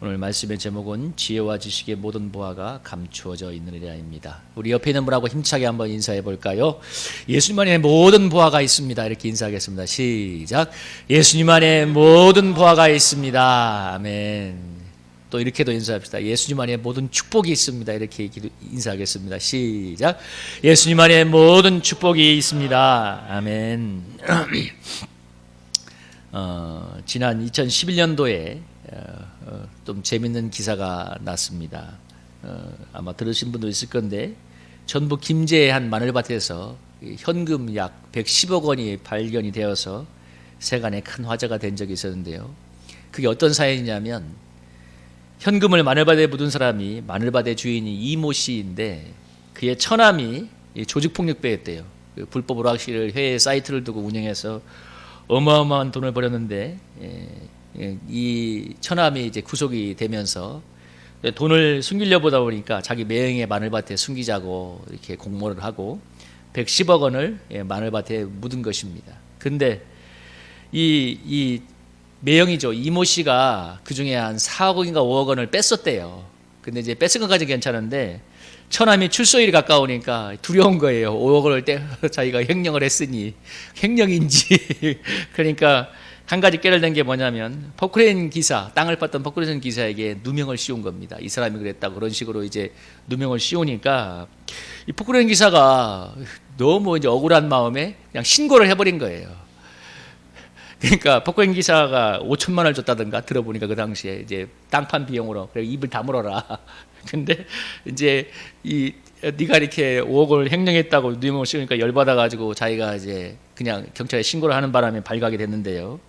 오늘 말씀의 제목은 지혜와 지식의 모든 보화가 감추어져 있느니라입니다. 우리 옆에 있는 분하고 힘차게 한번 인사해 볼까요? 예수님 안에 모든 보화가 있습니다. 이렇게 인사하겠습니다. 시작. 예수님 안에 모든 보화가 있습니다. 아멘. 또 이렇게도 인사합시다. 예수님 안에 모든 축복이 있습니다. 이렇게 인사하겠습니다. 시작. 예수님 안에 모든 축복이 있습니다. 아멘. 지난 2011년도에 좀 재밌는 기사가 났습니다. 아마 들으신 분도 있을 건데, 전북 김제의 한 마늘밭에서 현금 약 110억 원이 발견이 되어서 세간에 큰 화제가 된 적이 있었는데요. 그게 어떤 사연이냐면, 현금을 마늘밭에 묻은 사람이 마늘밭의 주인이 이모 씨인데, 그의 처남이 조직폭력배였대요. 불법 오락실 회의 사이트를 두고 운영해서 어마어마한 돈을 벌였는데, 이 처남이 이제 구속이 되면서 돈을 숨기려 보다 보니까 자기 매형의 마늘밭에 숨기자고 이렇게 공모를 하고 110억 원을 마늘밭에 묻은 것입니다. 근데 이 매형이죠, 이모 씨가 그 중에 한 4억 원인가 5억 원을 뺐었대요. 근데 이제 뺐은 것까지 괜찮은데 처남이 출소일이 가까우니까 두려운 거예요. 5억 원을 자기가 횡령을 했으니 횡령인지 그러니까 한 가지 깨달은 게 뭐냐면, 포크레인 기사, 땅을 팠던 포크레인 기사에게 누명을 씌운 겁니다. 이 사람이 그랬다고 그런 식으로 이제 누명을 씌우니까 이 포크레인 기사가 너무 이제 억울한 마음에 그냥 신고를 해버린 거예요. 그러니까 포크레인 기사가 5천만 원을 줬다든가 들어보니까 그 당시에 이제 땅판 비용으로 그래 입을 다물어라. 근데 이제 네가 이렇게 5억 원을 횡령했다고 누명을 씌우니까 열받아가지고 자기가 이제 그냥 경찰에 신고를 하는 바람에 발각이 됐는데요.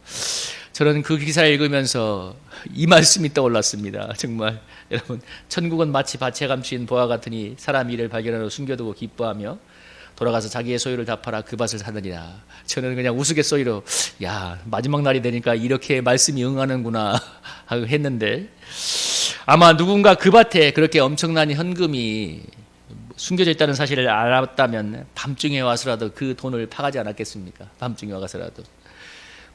저는 그 기사를 읽으면서 이 말씀이 떠올랐습니다. 정말 여러분, 천국은 마치 밭에 감추인 보화 같으니 사람 일을 발견하고 숨겨두고 기뻐하며 돌아가서 자기의 소유를 다 팔아 그 밭을 사느니라. 저는 그냥 우스갯소리로 야, 마지막 날이 되니까 이렇게 말씀이 응하는구나 하고 했는데, 아마 누군가 그 밭에 그렇게 엄청난 현금이 숨겨져 있다는 사실을 알았다면 밤중에 와서라도 그 돈을 파가지 않았겠습니까? 밤중에 와서라도.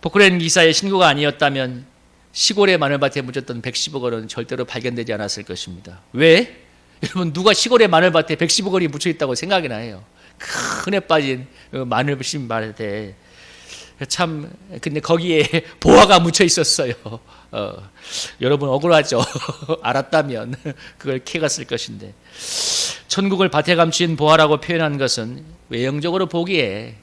포크레인 기사의 신고가 아니었다면 시골의 마늘밭에 묻혔던 110억 원은 절대로 발견되지 않았을 것입니다. 왜? 여러분, 누가 시골의 마늘밭에 110억 원이 묻혀 있다고 생각이나 해요? 큰 애 빠진 마늘밭에. 참, 근데 거기에 보화가 묻혀 있었어요. 여러분 억울하죠? 알았다면 그걸 캐갔을 것인데. 천국을 밭에 감추인 보화라고 표현한 것은 외형적으로 보기에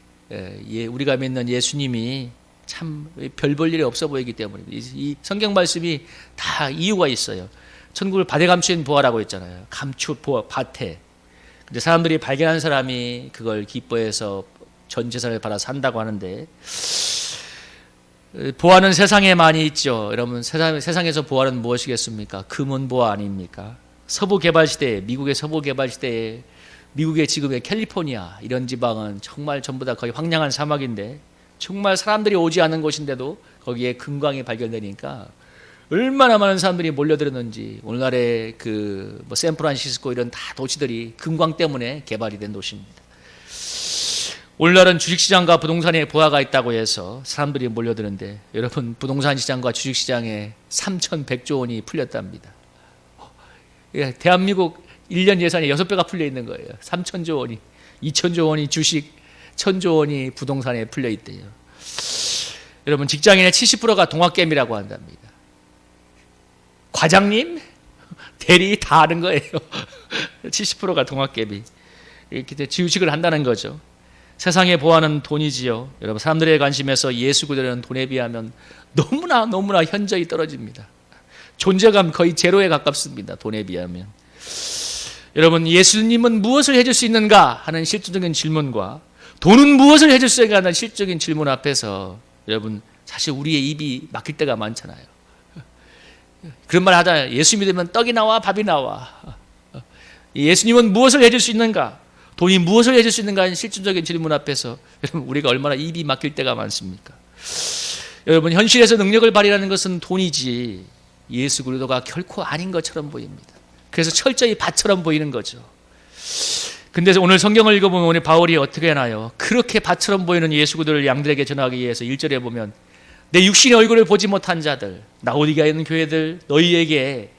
우리가 믿는 예수님이 참 별 볼 일이 없어 보이기 때문입니다. 이 성경 말씀이 다 이유가 있어요. 천국을 밭에 감추인 보화라고 했잖아요. 감추 보화, 밭에. 근데 사람들이 발견한 사람이 그걸 기뻐해서 전 재산을 팔아 산다고 하는데, 보화는 세상에 많이 있죠. 여러분, 세상에서 보화는 무엇이겠습니까? 금은 보화 아닙니까? 서부 개발 시대에, 미국의 서부 개발 시대에, 미국의 지금의 캘리포니아 이런 지방은 정말 전부 다 거의 황량한 사막인데, 정말 사람들이 오지 않은 곳인데도 거기에 금광이 발견되니까 얼마나 많은 사람들이 몰려들었는지. 오늘날의 샌프란시스코 이런 다 도시들이 금광 때문에 개발이 된 도시입니다. 오늘날은 주식시장과 부동산에 보화가 있다고 해서 사람들이 몰려드는데, 여러분, 부동산 시장과 주식시장에 3,100조 원이 풀렸답니다. 대한민국 1년 예산이 6배가 풀려 있는 거예요. 3,000조 원이, 2,000조 원이 주식, 1,000조 원이 부동산에 풀려 있대요. 여러분, 직장인의 70%가 동학개미라고 한답니다. 과장님, 대리 다 아는 거예요. 70%가 동학개미. 이렇게 주식을 한다는 거죠. 세상의 보화는 돈이지요. 여러분, 사람들의 관심에서 예수 그대로는 돈에 비하면 너무나 현저히 떨어집니다. 존재감 거의 제로에 가깝습니다. 돈에 비하면. 여러분, 예수님은 무엇을 해줄 수 있는가 하는 실질적인 질문과 돈은 무엇을 해줄 수 있는가 하는 실질적인 질문 앞에서 여러분, 사실 우리의 입이 막힐 때가 많잖아요. 그런 말 하잖아요. 예수 믿으면 떡이 나와 밥이 나와. 예수님은 무엇을 해줄 수 있는가? 돈이 무엇을 해줄 수 있는가 하는 실질적인 질문 앞에서 여러분, 우리가 얼마나 입이 막힐 때가 많습니까? 여러분, 현실에서 능력을 발휘하는 것은 돈이지 예수 그리스도가 결코 아닌 것처럼 보입니다. 그래서 철저히 밭처럼 보이는 거죠. 근데 오늘 성경을 읽어보면 오늘 바울이 어떻게 하나요? 그렇게 밭처럼 보이는 예수 그리스도를 양들에게 전하기 위해서 1절에 보면 내 육신의 얼굴을 보지 못한 자들, 라오디게아에 있는 교회들, 너희에게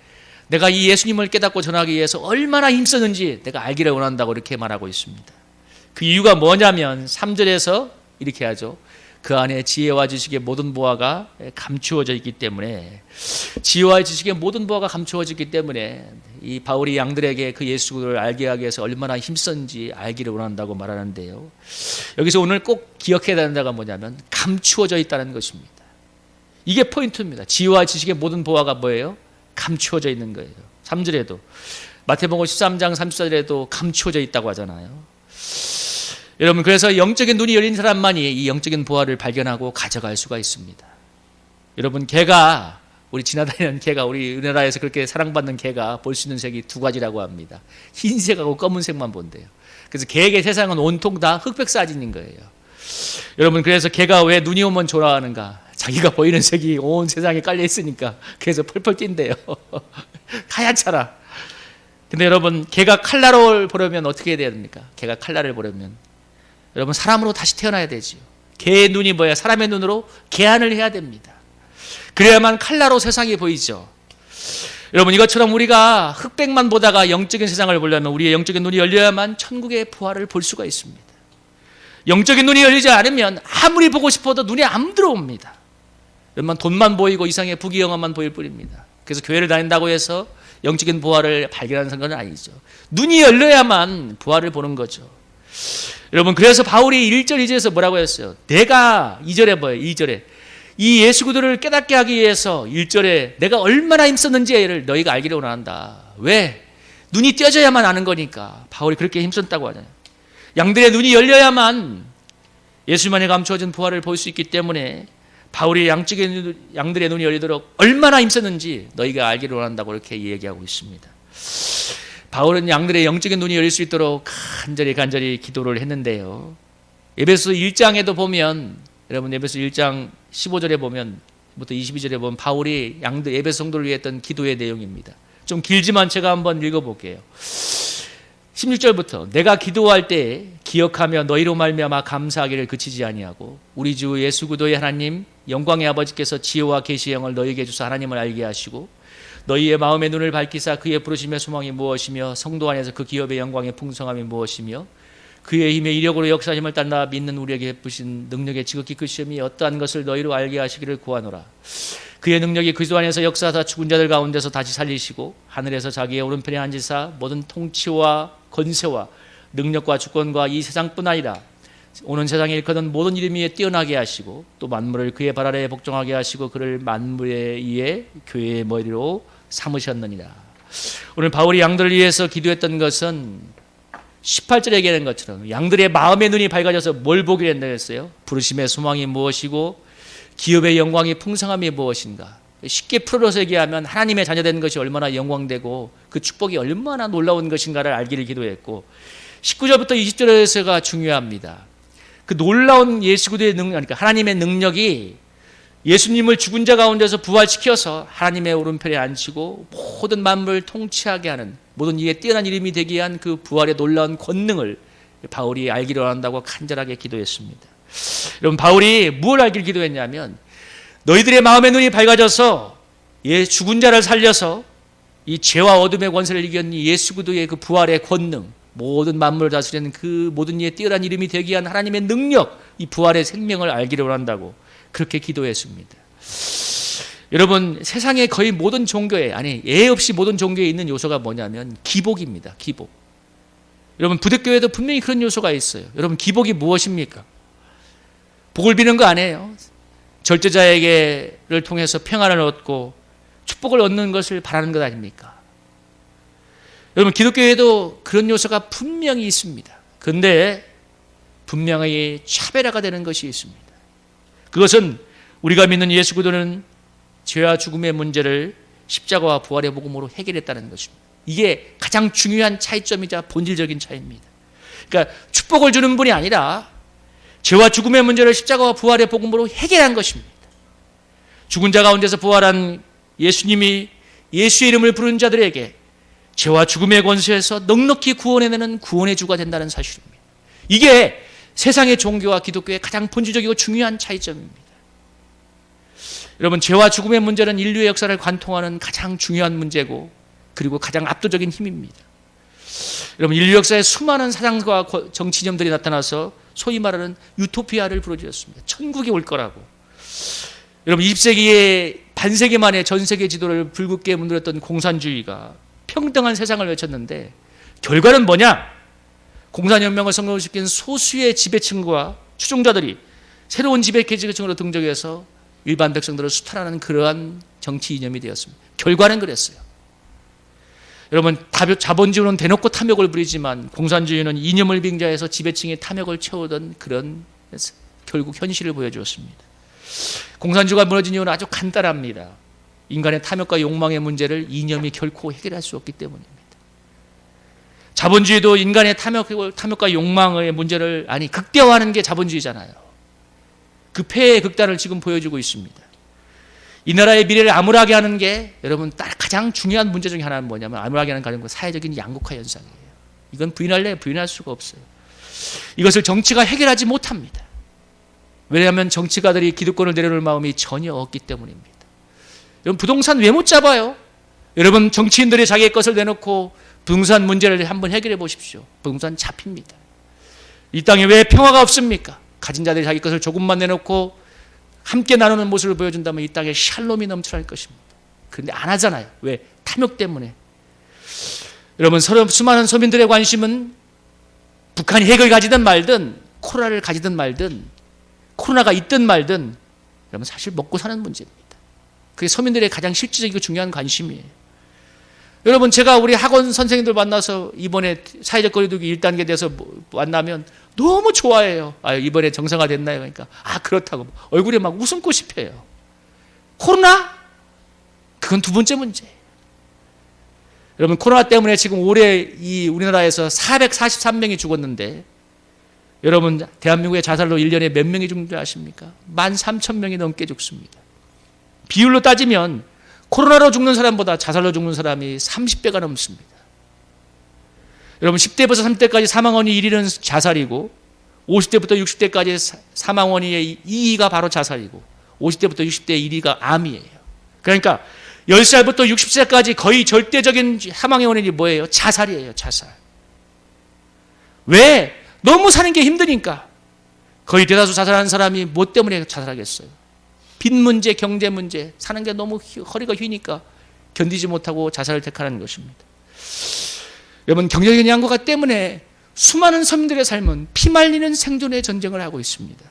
내가 이 예수님을 깨닫고 전하기 위해서 얼마나 힘썼는지 내가 알기를 원한다고 이렇게 말하고 있습니다. 그 이유가 뭐냐면 3절에서 이렇게 하죠. 그 안에 지혜와 지식의 모든 보화가 감추어져 있기 때문에, 지혜와 지식의 모든 보화가 감추어졌기 때문에 이 바울이 양들에게 그 예수를 알게 하기 위해서 얼마나 힘썼는지 알기를 원한다고 말하는데요. 여기서 오늘 꼭 기억해야 되는 자가 뭐냐면 감추어져 있다는 것입니다. 이게 포인트입니다. 지혜와 지식의 모든 보화가 뭐예요? 감추어져 있는 거예요. 3절에도, 마태복음 13장 34절에도 감추어져 있다고 하잖아요. 여러분, 그래서 영적인 눈이 열린 사람만이 이 영적인 보화를 발견하고 가져갈 수가 있습니다. 여러분, 개가, 우리 지나다니는 개가, 우리 우리나라에서 그렇게 사랑받는 개가 볼 수 있는 색이 두 가지라고 합니다. 흰색하고 검은색만 본대요. 그래서 개에게 세상은 온통 다 흑백 사진인 거예요. 여러분, 그래서 개가 왜 눈이 오면 좋아하는가? 자기가 보이는 색이 온 세상에 깔려 있으니까 그래서 펄펄 뛴대요. 하얗잖아. 근데 여러분, 개가 칼라를 보려면 어떻게 해야 됩니까? 개가 칼라를 보려면 여러분, 사람으로 다시 태어나야 되지요. 개의 눈이 뭐야? 사람의 눈으로 개안을 해야 됩니다. 그래야만 칼라로 세상이 보이죠. 여러분, 이것처럼 우리가 흑백만 보다가 영적인 세상을 보려면 우리의 영적인 눈이 열려야만 천국의 부활을 볼 수가 있습니다. 영적인 눈이 열리지 않으면 아무리 보고 싶어도 눈에 안 들어옵니다. 여러분, 돈만 보이고 이상의 부귀영화만 보일 뿐입니다. 그래서 교회를 다닌다고 해서 영적인 부활을 발견하는 건 아니죠. 눈이 열려야만 부활을 보는 거죠. 여러분, 그래서 바울이 1절 2절에서 뭐라고 했어요? 내가 2절에 뭐예요? 2절에 이 예수 그리스도를 깨닫게 하기 위해서 1절에 내가 얼마나 힘썼는지를 너희가 알기를 원한다. 왜? 눈이 떼어져야만 아는 거니까. 바울이 그렇게 힘썼다고 하잖아요. 양들의 눈이 열려야만 예수만이 감추어진 부활을 볼 수 있기 때문에 바울이 양들의 눈이 열리도록 얼마나 힘썼는지 너희가 알기를 원한다고 이렇게 얘기하고 있습니다. 바울은 양들의 영적인 눈이 열릴 수 있도록 간절히 기도를 했는데요. 에베소 1장에도 보면, 여러분, 에베소 1장 15절에 보면 부터 22절에 보면 바울이 양들 에베소 성도를 위해 했던 기도의 내용입니다. 좀 길지만 제가 한번 읽어볼게요. 16절부터 내가 기도할 때 기억하며 너희로 말미암아 감사하기를 그치지 아니하고 우리 주 예수 그리스도의 하나님 영광의 아버지께서 지혜와 계시의 영을 너희에게 주사 하나님을 알게 하시고 너희의 마음의 눈을 밝히사 그의 부르심의 소망이 무엇이며 성도 안에서 그 기업의 영광의 풍성함이 무엇이며 그의 힘의 이력으로 역사심을 따라 믿는 우리에게 베푸신 능력의 지극히 그 시험이 어떠한 것을 너희로 알게 하시기를 구하노라. 그의 능력이 그리스도 안에서 역사하사 죽은 자들 가운데서 다시 살리시고 하늘에서 자기의 오른편에 앉으사 모든 통치와 건세와 능력과 주권과 이 세상뿐 아니라 오는 세상에 일컫는 모든 이름 위에 뛰어나게 하시고 또 만물을 그의 발 아래에 복종하게 하시고 그를 만물에 의해 교회의 머리로 삼으셨느니라. 오늘 바울이 양들을 위해서 기도했던 것은 18절에 얘기하는 것처럼 양들의 마음의 눈이 밝아져서 뭘 보기로 했어요? 부르심의 소망이 무엇이고 기업의 영광이 풍성함이 무엇인가. 쉽게 풀어서 얘기하면 하나님의 자녀되는 것이 얼마나 영광되고 그 축복이 얼마나 놀라운 것인가를 알기를 기도했고, 19절부터 20절에서가 중요합니다. 그 놀라운 예수 그리스도의 능력, 그러니까 하나님의 능력이 예수님을 죽은 자 가운데서 부활시켜서 하나님의 오른편에 앉히고 모든 만물을 통치하게 하는, 모든 이에 뛰어난 이름이 되게 한 그 부활의 놀라운 권능을 바울이 알기를 원한다고 간절하게 기도했습니다. 여러분, 바울이 무엇을 알기를 기도했냐면 너희들의 마음의 눈이 밝아져서 죽은 자를 살려서 이 죄와 어둠의 권세를 이긴 예수 그리스도의 그 부활의 권능, 모든 만물을 다스리는 그 모든 이에 뛰어난 이름이 되게 한 하나님의 능력, 이 부활의 생명을 알기를 원한다고 그렇게 기도했습니다. 여러분, 세상의 거의 모든 종교에, 아니 예 없이 모든 종교에 있는 요소가 뭐냐면 기복입니다. 기복. 여러분, 부득교회도 분명히 그런 요소가 있어요. 여러분, 기복이 무엇입니까? 복을 비는 거 아니에요. 절제자에게를 통해서 평안을 얻고 축복을 얻는 것을 바라는 것 아닙니까? 여러분, 기독교에도 그런 요소가 분명히 있습니다. 그런데 분명히 차별화가 되는 것이 있습니다. 그것은 우리가 믿는 예수 그리스도는 죄와 죽음의 문제를 십자가와 부활의 복음으로 해결했다는 것입니다. 이게 가장 중요한 차이점이자 본질적인 차이입니다. 그러니까 축복을 주는 분이 아니라 죄와 죽음의 문제를 십자가와 부활의 복음으로 해결한 것입니다. 죽은 자 가운데서 부활한 예수님이 예수의 이름을 부르는 자들에게 죄와 죽음의 권세에서 넉넉히 구원해내는 구원의 주가 된다는 사실입니다. 이게 세상의 종교와 기독교의 가장 본질적이고 중요한 차이점입니다. 여러분, 죄와 죽음의 문제는 인류의 역사를 관통하는 가장 중요한 문제고 그리고 가장 압도적인 힘입니다. 여러분, 인류 역사에 수많은 사상과 정치 이념들이 나타나서 소위 말하는 유토피아를 부르짖었습니다. 천국이 올 거라고. 여러분, 20세기에 반세기 만에 전 세계 지도를 불붙게 문드렸던 공산주의가 평등한 세상을 외쳤는데 결과는 뭐냐? 공산혁명을 성공시킨 소수의 지배층과 추종자들이 새로운 지배계층으로 등장해서 일반 백성들을 수탈하는 그러한 정치 이념이 되었습니다. 결과는 그랬어요. 여러분, 자본주의는 대놓고 탐욕을 부리지만 공산주의는 이념을 빙자해서 지배층의 탐욕을 채우던 그런 결국 현실을 보여주었습니다. 공산주의가 무너진 이유는 아주 간단합니다. 인간의 탐욕과 욕망의 문제를 이념이 결코 해결할 수 없기 때문입니다. 자본주의도 인간의 탐욕과 욕망의 문제를 극대화하는 게 자본주의잖아요. 그 폐해의 극단을 지금 보여주고 있습니다. 이 나라의 미래를 암울하게 하는 게 여러분 가장 중요한 문제 중에 하나는 뭐냐면 암울하게 하는 가장 사회적인 양극화 현상이에요. 이건 부인할 수가 없어요. 이것을 정치가 해결하지 못합니다. 왜냐하면 정치가들이 기득권을 내려놓을 마음이 전혀 없기 때문입니다. 여러분, 부동산 왜 못 잡아요? 여러분, 정치인들이 자기의 것을 내놓고 부동산 문제를 한번 해결해 보십시오. 부동산 잡힙니다. 이 땅에 왜 평화가 없습니까? 가진 자들이 자기 것을 조금만 내놓고 함께 나누는 모습을 보여준다면 이 땅에 샬롬이 넘쳐날 것입니다. 그런데 안 하잖아요. 왜? 탐욕 때문에. 여러분, 수많은 서민들의 관심은 북한이 핵을 가지든 말든 코로나를 가지든 말든 코로나가 있든 말든 여러분 사실 먹고 사는 문제입니다. 그게 서민들의 가장 실질적이고 중요한 관심이에요. 여러분, 제가 우리 학원 선생님들 만나서 이번에 사회적 거리두기 1단계에 대해서 만나면 너무 좋아해요. 이번에 정상화됐나요? 그러니까 그렇다고 얼굴에 막 웃음꽃이 펴요. 코로나? 그건 두 번째 문제예요. 여러분, 코로나 때문에 지금 올해 우리나라에서 443명이 죽었는데 여러분, 대한민국의 자살로 1년에 몇 명이 죽는 줄 아십니까? 13,000명이 넘게 죽습니다. 비율로 따지면 코로나로 죽는 사람보다 자살로 죽는 사람이 30배가 넘습니다. 여러분, 10대부터 30대까지 사망원이 1위는 자살이고 50대부터 60대까지 사망원의 2위가 바로 자살이고 50대부터 60대 1위가 암이에요. 그러니까 10살부터 60세까지 거의 절대적인 사망의 원인이 뭐예요? 자살이에요. 자살. 왜? 너무 사는 게 힘드니까. 거의 대다수 자살하는 사람이 뭐 때문에 자살하겠어요? 빚 문제, 경제 문제, 사는 게 너무 허리가 휘니까 견디지 못하고 자살을 택하는 것입니다. 여러분, 경제적인 양극화 때문에 수많은 서민들의 삶은 피말리는 생존의 전쟁을 하고 있습니다.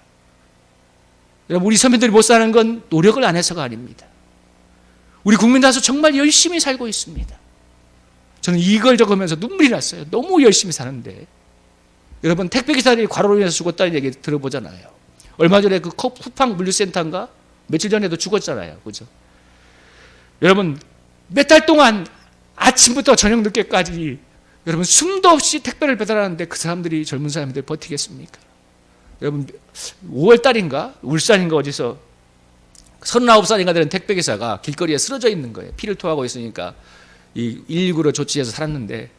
여러분, 우리 서민들이 못 사는 건 노력을 안 해서가 아닙니다. 우리 국민 다수 정말 열심히 살고 있습니다. 저는 이걸 적으면서 눈물이 났어요. 너무 열심히 사는데. 여러분, 택배기사들이 과로로 인해서 죽었다는 얘기 들어보잖아요. 얼마 전에 그 쿠팡 물류센터인가? 며칠 전에도 죽었잖아요. 그죠? 여러분, 몇 달 동안 아침부터 저녁 늦게까지 여러분 숨도 없이 택배를 배달하는데 그 사람들이, 젊은 사람들이 버티겠습니까? 여러분, 5월 달인가? 울산인가 어디서 39살인가 되는 택배기사가 길거리에 쓰러져 있는 거예요. 피를 토하고 있으니까 이 119로 조치해서 살았는데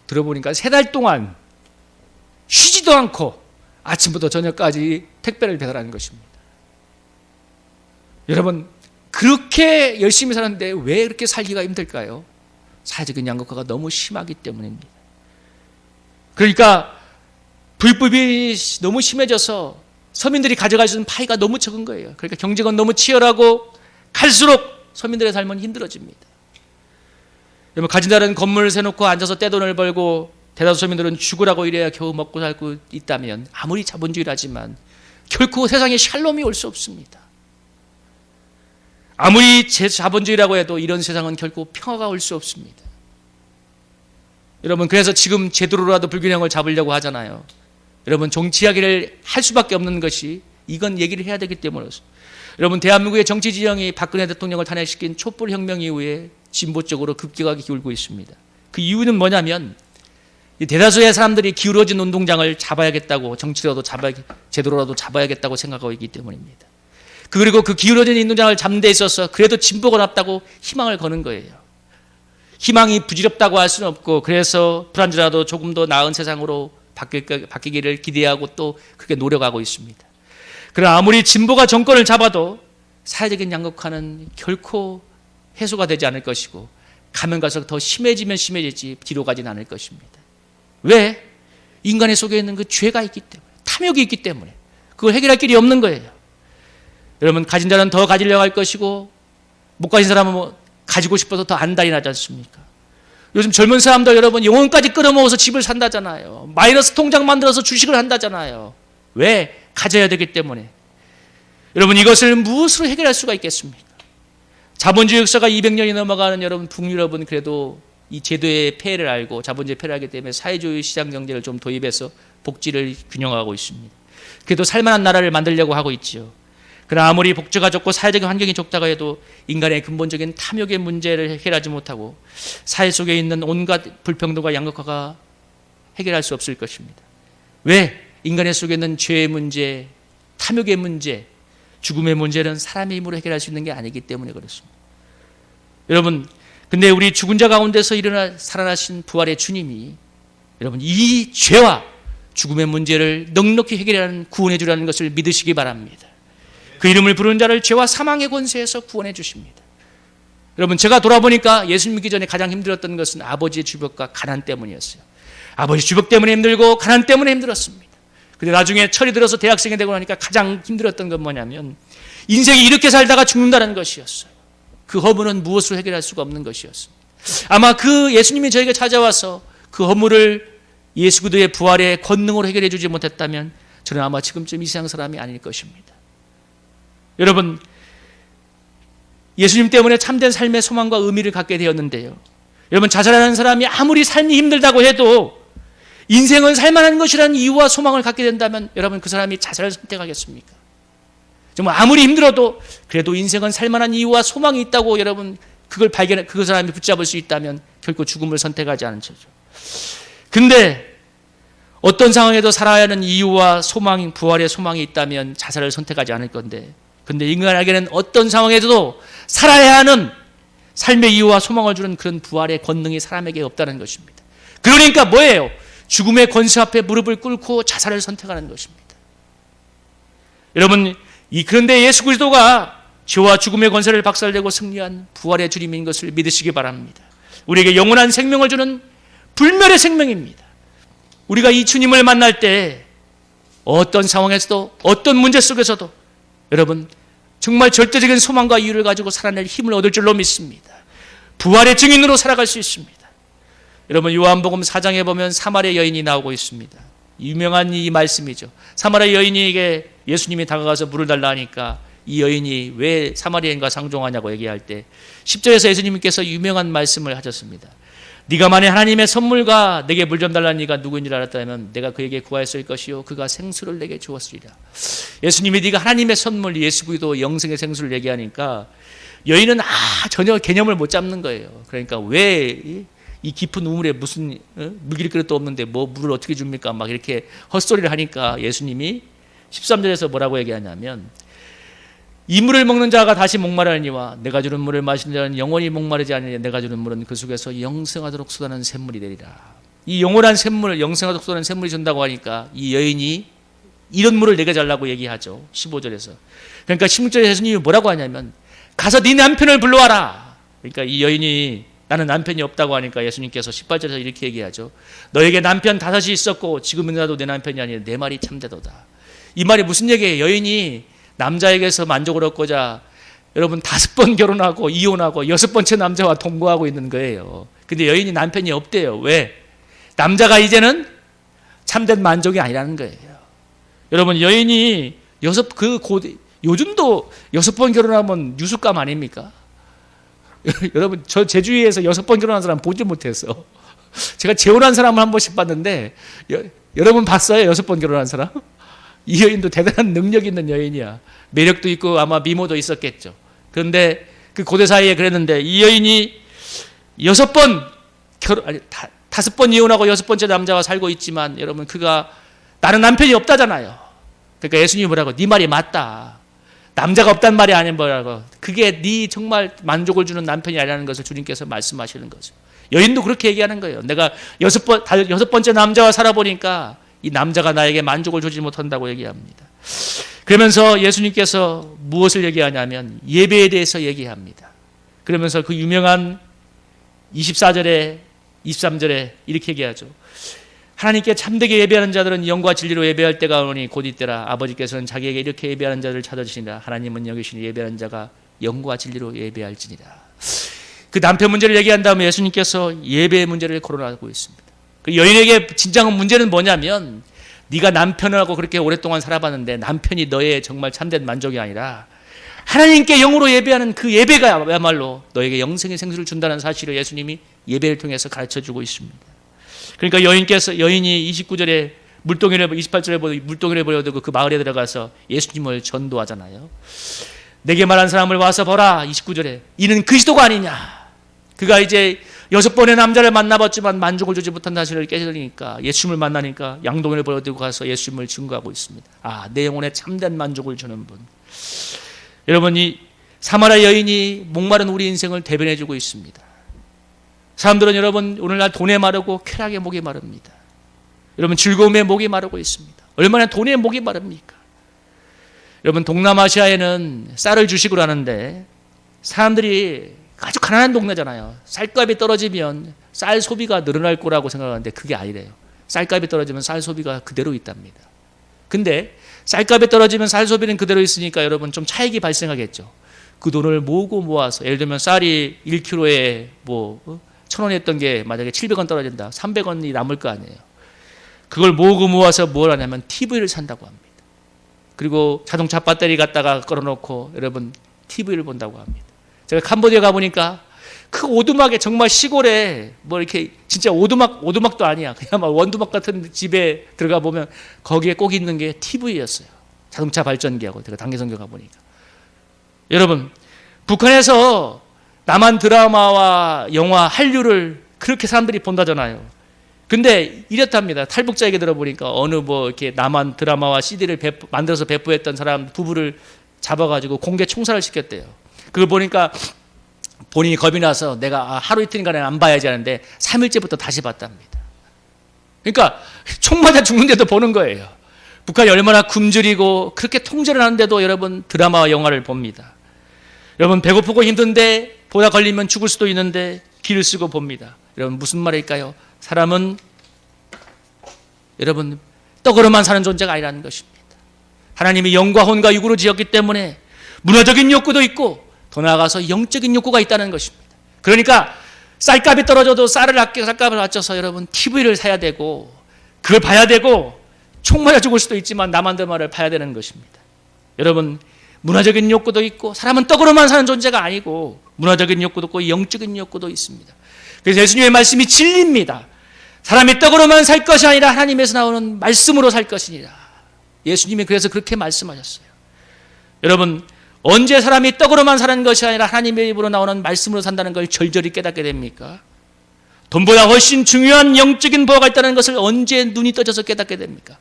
들어보니까 3달 동안 쉬지도 않고 아침부터 저녁까지 택배를 배달하는 것입니다. 여러분, 그렇게 열심히 사는데 왜 이렇게 살기가 힘들까요? 사회적인 양극화가 너무 심하기 때문입니다. 그러니까 불법이 너무 심해져서 서민들이 가져갈 수 있는 파이가 너무 적은 거예요. 그러니까 경제가 너무 치열하고 갈수록 서민들의 삶은 힘들어집니다. 여러분, 가진 자는 건물을 세놓고 앉아서 떼돈을 벌고 대다수 서민들은 죽으라고 일해야 겨우 먹고 살고 있다면 아무리 자본주의라지만 결코 세상에 샬롬이 올 수 없습니다. 아무리 자본주의라고 해도 이런 세상은 결코 평화가 올 수 없습니다. 여러분, 그래서 지금 제대로라도 불균형을 잡으려고 하잖아요. 여러분, 정치 이야기를 할 수밖에 없는 것이 이건 얘기를 해야 되기 때문이죠. 여러분, 대한민국의 정치 지형이 박근혜 대통령을 탄핵시킨 촛불혁명 이후에 진보 쪽으로 급격하게 기울고 있습니다. 그 이유는 뭐냐면 이 대다수의 사람들이 기울어진 운동장을 잡아야겠다고, 제대로라도 잡아야겠다고 생각하고 있기 때문입니다. 그리고 그 기울어진 운동장을 잡는 데 있어서 그래도 진보가 낫다고 희망을 거는 거예요. 희망이 부질없다고 할 수는 없고, 그래서 불안지라도 조금 더 나은 세상으로 바뀌기를 기대하고 또 그렇게 노력하고 있습니다. 그러나 아무리 진보가 정권을 잡아도 사회적인 양극화는 결코 해소가 되지 않을 것이고 가면 갈수록 더 심해지면 심해지지 뒤로 가지는 않을 것입니다. 왜? 인간의 속에 있는 그 죄가 있기 때문에, 탐욕이 있기 때문에 그걸 해결할 길이 없는 거예요. 여러분, 가진 자는 더 가지려고 할 것이고 못 가진 사람은 뭐 가지고 싶어서 더 안달이 나지 않습니까? 요즘 젊은 사람들 여러분 영혼까지 끌어모아서 집을 산다잖아요. 마이너스 통장 만들어서 주식을 한다잖아요. 왜? 가져야 되기 때문에. 여러분, 이것을 무엇으로 해결할 수가 있겠습니까? 자본주의 역사가 200년이 넘어가는 여러분 북유럽은 그래도 이 제도의 폐해를 알고 자본주의 폐해를 하기 때문에 사회주의 시장 경제를 좀 도입해서 복지를 균형하고 있습니다. 그래도 살만한 나라를 만들려고 하고 있지요. 그러나 아무리 복지가 좋고 사회적인 환경이 좋다고 해도 인간의 근본적인 탐욕의 문제를 해결하지 못하고 사회 속에 있는 온갖 불평등과 양극화가 해결할 수 없을 것입니다. 왜? 인간의 속에 있는 죄의 문제, 탐욕의 문제, 죽음의 문제는 사람의 힘으로 해결할 수 있는 게 아니기 때문에 그렇습니다. 여러분, 근데 우리 죽은 자 가운데서 일어나 살아나신 부활의 주님이 여러분 이 죄와 죽음의 문제를 넉넉히 해결하는 구원해 주라는 것을 믿으시기 바랍니다. 그 이름을 부르는 자를 죄와 사망의 권세에서 구원해 주십니다. 여러분, 제가 돌아보니까 예수 믿기 전에 가장 힘들었던 것은 아버지의 주벽과 가난 때문이었어요. 아버지 주벽 때문에 힘들고 가난 때문에 힘들었습니다. 근데 나중에 철이 들어서 대학생이 되고 나니까 가장 힘들었던 건 뭐냐면 인생이 이렇게 살다가 죽는다는 것이었어요. 그 허물은 무엇으로 해결할 수가 없는 것이었습니다. 아마 그 예수님이 저에게 찾아와서 그 허물을 예수 그리스도의 부활의 권능으로 해결해 주지 못했다면 저는 아마 지금쯤 이 세상 사람이 아닐 것입니다. 여러분, 예수님 때문에 참된 삶의 소망과 의미를 갖게 되었는데요. 여러분, 자살하는 사람이 아무리 삶이 힘들다고 해도 인생은 살만한 것이라는 이유와 소망을 갖게 된다면 여러분 그 사람이 자살을 선택하겠습니까? 정말 아무리 힘들어도 그래도 인생은 살만한 이유와 소망이 있다고 여러분 그걸 그 사람이 붙잡을 수 있다면 결코 죽음을 선택하지 않은 거죠. 근데 어떤 상황에도 살아야 하는 이유와 소망, 부활의 소망이 있다면 자살을 선택하지 않을 건데, 근데 인간에게는 어떤 상황에서도 살아야 하는 삶의 이유와 소망을 주는 그런 부활의 권능이 사람에게 없다는 것입니다. 그러니까 뭐예요? 죽음의 권세 앞에 무릎을 꿇고 자살을 선택하는 것입니다. 여러분, 그런데 예수 그리스도가 죄와 죽음의 권세를 박살내고 승리한 부활의 주님인 것을 믿으시기 바랍니다. 우리에게 영원한 생명을 주는 불멸의 생명입니다. 우리가 이 주님을 만날 때 어떤 상황에서도 어떤 문제 속에서도 여러분 정말 절대적인 소망과 이유를 가지고 살아낼 힘을 얻을 줄로 믿습니다. 부활의 증인으로 살아갈 수 있습니다. 여러분, 요한복음 4장에 보면 사마리아 여인이 나오고 있습니다. 유명한 이 말씀이죠. 사마리아 여인에게 예수님이 다가가서 물을 달라 하니까 이 여인이 왜 사마리아인과 상종하냐고 얘기할 때 10절에서 예수님께서 유명한 말씀을 하셨습니다. 네가 만일 하나님의 선물과 내게 물 좀 달라는 이가 누구인 줄 알았다면 내가 그에게 구하였을 것이요 그가 생수를 내게 주었으리라. 예수님이 네가 하나님의 선물, 예수 그리스도 영생의 생수를 얘기하니까 여인은 전혀 개념을 못 잡는 거예요. 그러니까 왜 이 깊은 우물에 무슨 물길 그릇도 없는데 뭐 물을 어떻게 줍니까? 막 이렇게 헛소리를 하니까 예수님이 13절에서 뭐라고 얘기하냐면 이 물을 먹는 자가 다시 목마르니와 내가 주는 물을 마시는 자는 영원히 목마르지 않으니 내가 주는 물은 그 속에서 영생하도록 쏟아는 샘물이 되리라. 이 영원한 샘물, 영생하도록 쏟아는 샘물이 준다고 하니까 이 여인이 이런 물을 내게 달라고 얘기하죠. 15절에서. 그러니까 16절에 예수님이 뭐라고 하냐면 가서 네 남편을 불러와라. 그러니까 이 여인이 나는 남편이 없다고 하니까 예수님께서 18절에서 이렇게 얘기하죠. 너에게 남편 5이 있었고 지금은 나도 내 남편이 아니라 내 말이 참되도다. 이 말이 무슨 얘기예요? 여인이 남자에게서 만족을 얻고자 여러분 5번 결혼하고 이혼하고 6번째 남자와 동거하고 있는 거예요. 근데 여인이 남편이 없대요. 왜? 남자가 이제는 참된 만족이 아니라는 거예요. 여러분, 여인이 요즘도 6번 결혼하면 유숙감 아닙니까? 여러분, 저 제주위에서 6번 결혼한 사람 보지 못해서 제가 재혼한 사람을 한 번씩 봤는데 여러분 봤어요? 6번 결혼한 사람? 이 여인도 대단한 능력 있는 여인이야. 매력도 있고 아마 미모도 있었겠죠. 그런데 그 고대 사이에 그랬는데 이 여인이 5번 5번 이혼하고 6번째 남자와 살고 있지만 여러분 그가 나는 남편이 없다잖아요. 그러니까 예수님이 뭐라고? 네 말이 맞다. 남자가 없단 말이 아닌 뭐라고. 그게 네 정말 만족을 주는 남편이 아니라는 것을 주님께서 말씀하시는 거죠. 여인도 그렇게 얘기하는 거예요. 내가 6번째 남자와 살아보니까 이 남자가 나에게 만족을 주지 못한다고 얘기합니다. 그러면서 예수님께서 무엇을 얘기하냐면 예배에 대해서 얘기합니다. 그러면서 그 유명한 24절에 23절에 이렇게 얘기하죠. 하나님께 참되게 예배하는 자들은 영과 진리로 예배할 때가 오니 곧 이때라. 아버지께서는 자기에게 이렇게 예배하는 자들을 찾아주시니라. 하나님은 여기시니 예배하는 자가 영과 진리로 예배할지니라. 그 남편 문제를 얘기한 다음에 예수님께서 예배의 문제를 거론하고 있습니다. 그 여인에게 진정한 문제는 뭐냐면 네가 남편하고 그렇게 오랫동안 살아봤는데 남편이 너의 정말 참된 만족이 아니라 하나님께 영으로 예배하는 그 예배가야말로 너에게 영생의 생수를 준다는 사실을 예수님이 예배를 통해서 가르쳐주고 있습니다. 그러니까 여인이 29절에 28절에 물동이를 버려두고 그 마을에 들어가서 예수님을 전도하잖아요. 내게 말한 사람을 와서 보라. 29절에 이는 그리스도가 아니냐. 그가 이제 6번의 남자를 만나봤지만 만족을 주지 못한 사실을 깨달으니까 예수님을 만나니까 양동이를 버려두고 가서 예수님을 증거하고 있습니다. 내 영혼에 참된 만족을 주는 분. 여러분, 이 사마리아 여인이 목마른 우리 인생을 대변해주고 있습니다. 사람들은 여러분 오늘날 돈에 마르고 쾌락에 목이 마릅니다. 여러분 즐거움에 목이 마르고 있습니다. 얼마나 돈에 목이 마릅니까? 여러분 동남아시아에는 쌀을 주식으로 하는데 사람들이 아주 가난한 동네잖아요. 쌀값이 떨어지면 쌀 소비가 늘어날 거라고 생각하는데 그게 아니래요. 쌀값이 떨어지면 쌀 소비가 그대로 있답니다. 근데 쌀값이 떨어지면 쌀 소비는 그대로 있으니까 여러분 좀 차익이 발생하겠죠. 그 돈을 모아서 예를 들면 쌀이 1kg에 1,000원이었던 게 만약에 700원 떨어진다. 300원이 남을 거 아니에요. 그걸 모아서 뭘 하냐면 TV를 산다고 합니다. 그리고 자동차 배터리 갖다가 걸어놓고 여러분 TV를 본다고 합니다. 제가 캄보디아 가보니까 그 오두막에 정말 시골에 이렇게 진짜 오두막도 아니야. 그냥 막 원두막 같은 집에 들어가 보면 거기에 꼭 있는 게 TV였어요. 자동차 발전기하고 제가 단계선교 가보니까. 여러분 북한에서 남한 드라마와 영화 한류를 그렇게 사람들이 본다잖아요. 근데 이렇답니다. 탈북자 얘기 들어보니까 어느 이렇게 남한 드라마와 CD를 만들어서 배포했던 사람 부부를 잡아가지고 공개 총살을 시켰대요. 그걸 보니까 본인이 겁이 나서 내가 하루 이틀인가는 안 봐야지 하는데 3일째부터 다시 봤답니다. 그러니까 총 맞아 죽는데도 보는 거예요. 북한이 얼마나 굶주리고 그렇게 통제를 하는데도 여러분 드라마와 영화를 봅니다. 여러분 배고프고 힘든데 보다 걸리면 죽을 수도 있는데 길을 쓰고 봅니다. 여러분 무슨 말일까요? 사람은 여러분 떡으로만 사는 존재가 아니라는 것입니다. 하나님이 영과 혼과 육으로 지었기 때문에 문화적인 욕구도 있고 더 나아가서 영적인 욕구가 있다는 것입니다. 그러니까 쌀값이 떨어져도 쌀값을 아껴서 여러분 TV를 사야 되고 그걸 봐야 되고 총 맞아 죽을 수도 있지만 남한 드라마를 봐야 되는 것입니다. 여러분 문화적인 욕구도 있고 사람은 떡으로만 사는 존재가 아니고 문화적인 욕구도 있고 영적인 욕구도 있습니다. 그래서 예수님의 말씀이 진리입니다. 사람이 떡으로만 살 것이 아니라 하나님에서 나오는 말씀으로 살 것이니라. 예수님이 그래서 그렇게 말씀하셨어요. 여러분 언제 사람이 떡으로만 사는 것이 아니라 하나님의 입으로 나오는 말씀으로 산다는 걸 절절히 깨닫게 됩니까? 돈보다 훨씬 중요한 영적인 보화가 있다는 것을 언제 눈이 떠져서 깨닫게 됩니까?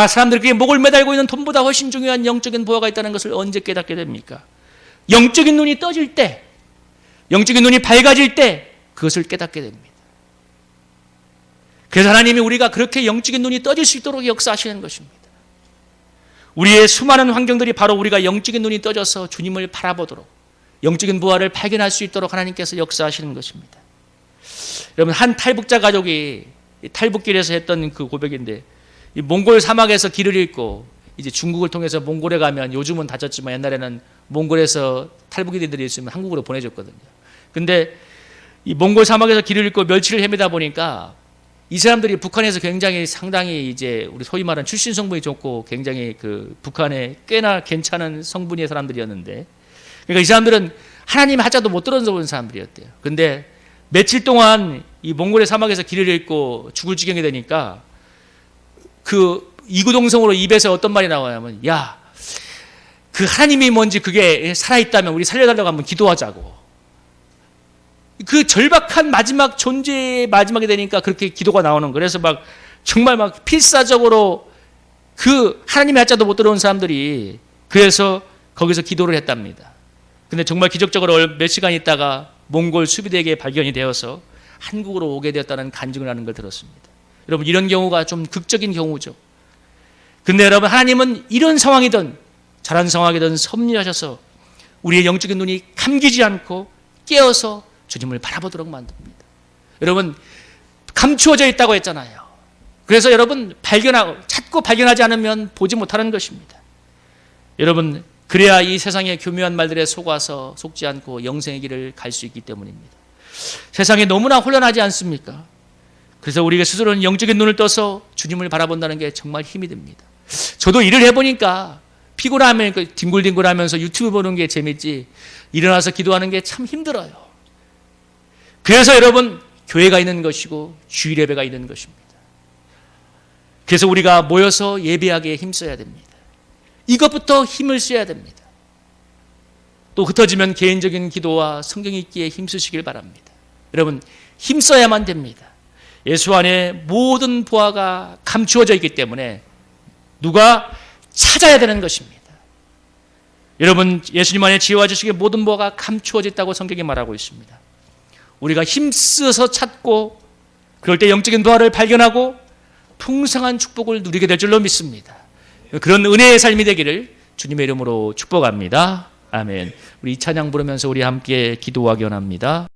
사람들이 그게 목을 매달고 있는 돈보다 훨씬 중요한 영적인 보화가 있다는 것을 언제 깨닫게 됩니까? 영적인 눈이 떠질 때, 영적인 눈이 밝아질 때 그것을 깨닫게 됩니다. 그래서 하나님이 우리가 그렇게 영적인 눈이 떠질 수 있도록 역사하시는 것입니다. 우리의 수많은 환경들이 바로 우리가 영적인 눈이 떠져서 주님을 바라보도록 영적인 부활을 발견할 수 있도록 하나님께서 역사하시는 것입니다. 여러분 한 탈북자 가족이 탈북길에서 했던 그 고백인데 이 몽골 사막에서 길을 잃고 이제 중국을 통해서 몽골에 가면 요즘은 닫혔지만 옛날에는 몽골에서 탈북이들이 있으면 한국으로 보내줬거든요. 근데 이 몽골 사막에서 길을 잃고 멸치를 헤매다 보니까 이 사람들이 북한에서 굉장히 상당히 이제 우리 소위 말하는 출신 성분이 좋고 굉장히 그 북한에 꽤나 괜찮은 성분의 사람들이었는데 그러니까 이 사람들은 하나님 하자도 못 들어본 사람들이었대요. 근데 며칠 동안 이 몽골의 사막에서 길을 잃고 죽을 지경이 되니까 그 이구동성으로 입에서 어떤 말이 나와냐면 야, 그 하나님이 뭔지 그게 살아있다면 우리 살려달라고 한번 기도하자고. 그 절박한 마지막 존재의 마지막이 되니까 그렇게 기도가 나오는 거예요. 그래서 막 정말 막 필사적으로 그 하나님의 하자도 못 들어온 사람들이 그래서 거기서 기도를 했답니다. 근데 정말 기적적으로 몇 시간 있다가 몽골 수비대에게 발견이 되어서 한국으로 오게 되었다는 간증을 하는 걸 들었습니다. 여러분 이런 경우가 좀 극적인 경우죠. 근데 여러분 하나님은 이런 상황이든 자란성하게든 섭리하셔서 우리의 영적인 눈이 감기지 않고 깨어서 주님을 바라보도록 만듭니다. 여러분, 감추어져 있다고 했잖아요. 그래서 여러분, 찾고 발견하지 않으면 보지 못하는 것입니다. 여러분, 그래야 이 세상의 교묘한 말들에 속지 않고 영생의 길을 갈 수 있기 때문입니다. 세상이 너무나 혼란하지 않습니까? 그래서 우리가 스스로는 영적인 눈을 떠서 주님을 바라본다는 게 정말 힘이 듭니다. 저도 일을 해보니까 피곤하면 뒹굴뒹굴하면서 유튜브 보는 게 재밌지 일어나서 기도하는 게 참 힘들어요. 그래서 여러분, 교회가 있는 것이고 주일 예배가 있는 것입니다. 그래서 우리가 모여서 예배하기에 힘써야 됩니다. 이것부터 힘을 써야 됩니다. 또 흩어지면 개인적인 기도와 성경 읽기에 힘쓰시길 바랍니다. 여러분, 힘써야만 됩니다. 예수 안에 모든 보화가 감추어져 있기 때문에 누가 찾아야 되는 것입니다. 여러분, 예수님 안에 지혜와 지식의 모든 보화가 감추어져 있다고 성경이 말하고 있습니다. 우리가 힘써서 찾고 그럴 때 영적인 보화를 발견하고 풍성한 축복을 누리게 될 줄로 믿습니다. 그런 은혜의 삶이 되기를 주님의 이름으로 축복합니다. 아멘. 우리 이 찬양 부르면서 우리 함께 기도하기 원합니다.